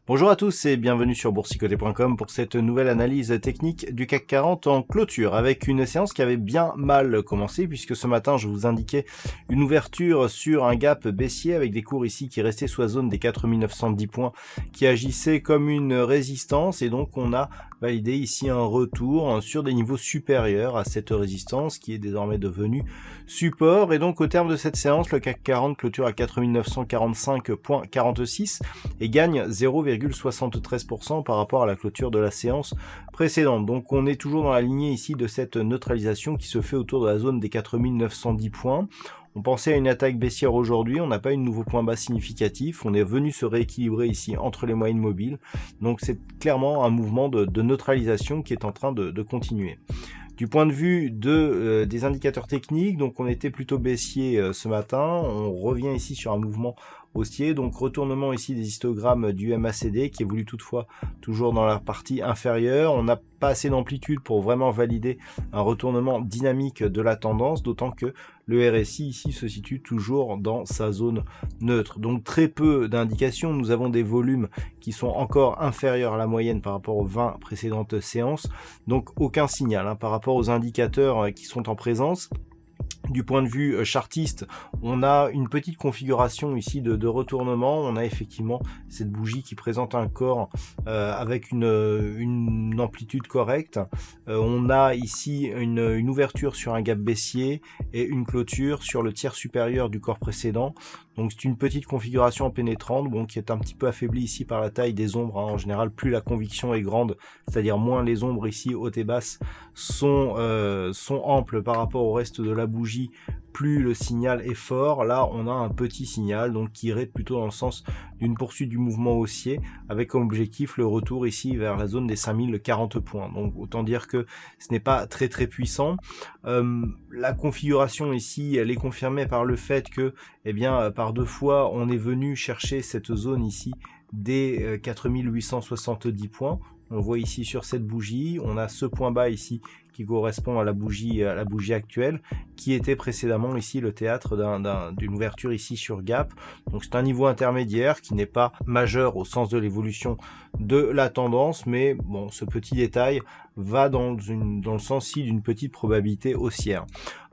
Bonjour à tous et bienvenue sur boursicoté.com pour cette nouvelle analyse technique du CAC 40 en clôture avec une séance qui avait bien mal commencé puisque ce matin je vous indiquais une ouverture sur un gap baissier avec des cours ici qui restaient sous la zone des 4910 points qui agissaient comme une résistance et donc on a validé ici un retour sur des niveaux supérieurs à cette résistance qui est désormais devenue support et donc au terme de cette séance le CAC 40 clôture à 4945.46 et gagne 0,73% par rapport à la clôture de la séance précédente. Donc on est toujours dans la lignée ici de cette neutralisation qui se fait autour de la zone des 4910 points. On pensait à une attaque baissière aujourd'hui, on n'a pas eu de nouveau point bas significatif, on est venu se rééquilibrer ici entre les moyennes mobiles, donc c'est clairement un mouvement de neutralisation qui est en train de continuer. Du point de vue des indicateurs techniques, donc on était plutôt baissier ce matin, on revient ici sur un mouvement haussier, donc retournement ici des histogrammes du MACD qui évolue toutefois toujours dans la partie inférieure. On n'a pas assez d'amplitude pour vraiment valider un retournement dynamique de la tendance, d'autant que le RSI ici se situe toujours dans sa zone neutre. Donc très peu d'indications, nous avons des volumes qui sont encore inférieurs à la moyenne par rapport aux 20 précédentes séances, donc aucun signal par rapport aux indicateurs qui sont en présence. Du point de vue chartiste, on a une petite configuration ici de retournement. On a effectivement cette bougie qui présente un corps avec une amplitude correcte. On a ici une ouverture sur un gap baissier et une clôture sur le tiers supérieur du corps précédent. Donc c'est une petite configuration pénétrante, bon, qui est un petit peu affaiblie ici par la taille des ombres. En général, plus la conviction est grande, c'est-à-dire moins les ombres ici hautes et basses sont amples par rapport au reste de la bougie, plus le signal est fort. Là on a un petit signal donc qui irait plutôt dans le sens d'une poursuite du mouvement haussier avec comme objectif le retour ici vers la zone des 5040 points. Donc autant dire que ce n'est pas très puissant. La configuration ici elle est confirmée par le fait que par deux fois on est venu chercher cette zone ici des 4870 points. On voit ici sur cette bougie, on a ce point bas ici qui correspond à la bougie actuelle, qui était précédemment ici le théâtre d'une ouverture ici sur gap. Donc c'est un niveau intermédiaire qui n'est pas majeur au sens de l'évolution de la tendance, mais bon, ce petit détail va dans le sens ici d'une petite probabilité haussière.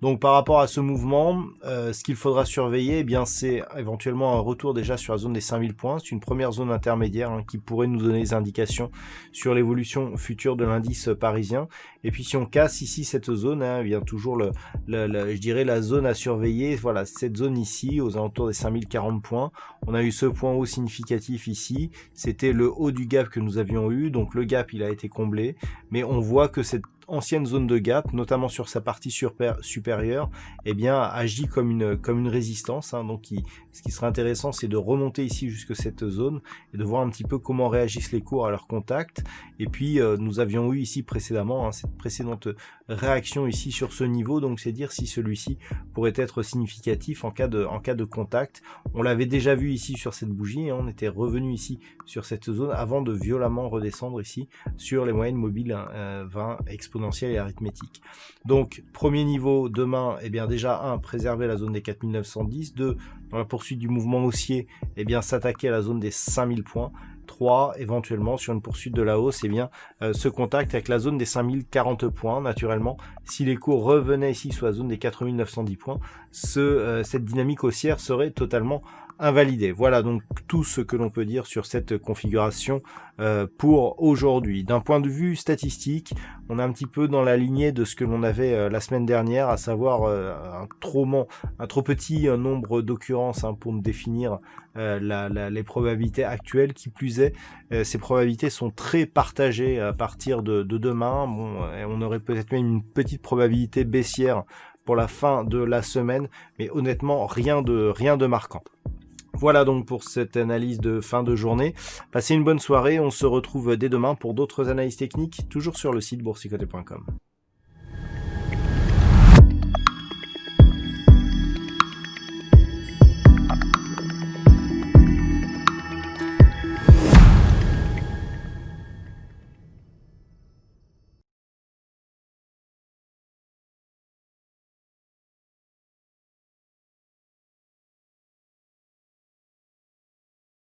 Donc par rapport à ce mouvement, ce qu'il faudra surveiller, c'est éventuellement un retour déjà sur la zone des 5000 points. C'est une première zone intermédiaire qui pourrait nous donner des indications sur l'évolution future de l'indice parisien. Et puis si on casse ici cette zone, toujours je dirais la zone à surveiller. Voilà, cette zone ici aux alentours des 5040 points. On a eu ce point haut significatif ici, c'était le haut du gap que nous avions eu, donc le gap il a été comblé, mais on voit que cette ancienne zone de gap, notamment sur sa partie supérieure, agit comme une résistance. Donc ce qui serait intéressant, c'est de remonter ici jusque cette zone et de voir un petit peu comment réagissent les cours à leur contact. Et puis nous avions eu ici précédemment cette précédente réaction ici sur ce niveau, donc c'est dire si celui-ci pourrait être significatif en cas de contact. On l'avait déjà vu ici sur cette bougie, on était revenu ici sur cette zone avant de violemment redescendre ici sur les moyennes mobiles 20 exponentielles et arithmétiques. Donc premier niveau demain, déjà préserver la zone des 4910, 2 dans la poursuite du mouvement haussier, s'attaquer à la zone des 5000 points, 3 éventuellement sur une poursuite de la hausse, ce contact avec la zone des 5040 points. Naturellement, si les cours revenaient ici sur la zone des 4910 points, cette dynamique haussière serait totalement invalidée. Voilà donc tout ce que l'on peut dire sur cette configuration pour aujourd'hui. D'un point de vue statistique, on est un petit peu dans la lignée de ce que l'on avait la semaine dernière, à savoir un trop petit nombre d'occurrences pour nous définir les probabilités actuelles. Qui plus est, ces probabilités sont très partagées à partir de demain. Bon, on aurait peut-être même une petite probabilité baissière pour la fin de la semaine, mais honnêtement rien de marquant. Voilà donc pour cette analyse de fin de journée. Passez une bonne soirée, on se retrouve dès demain pour d'autres analyses techniques, toujours sur le site boursicoté.com.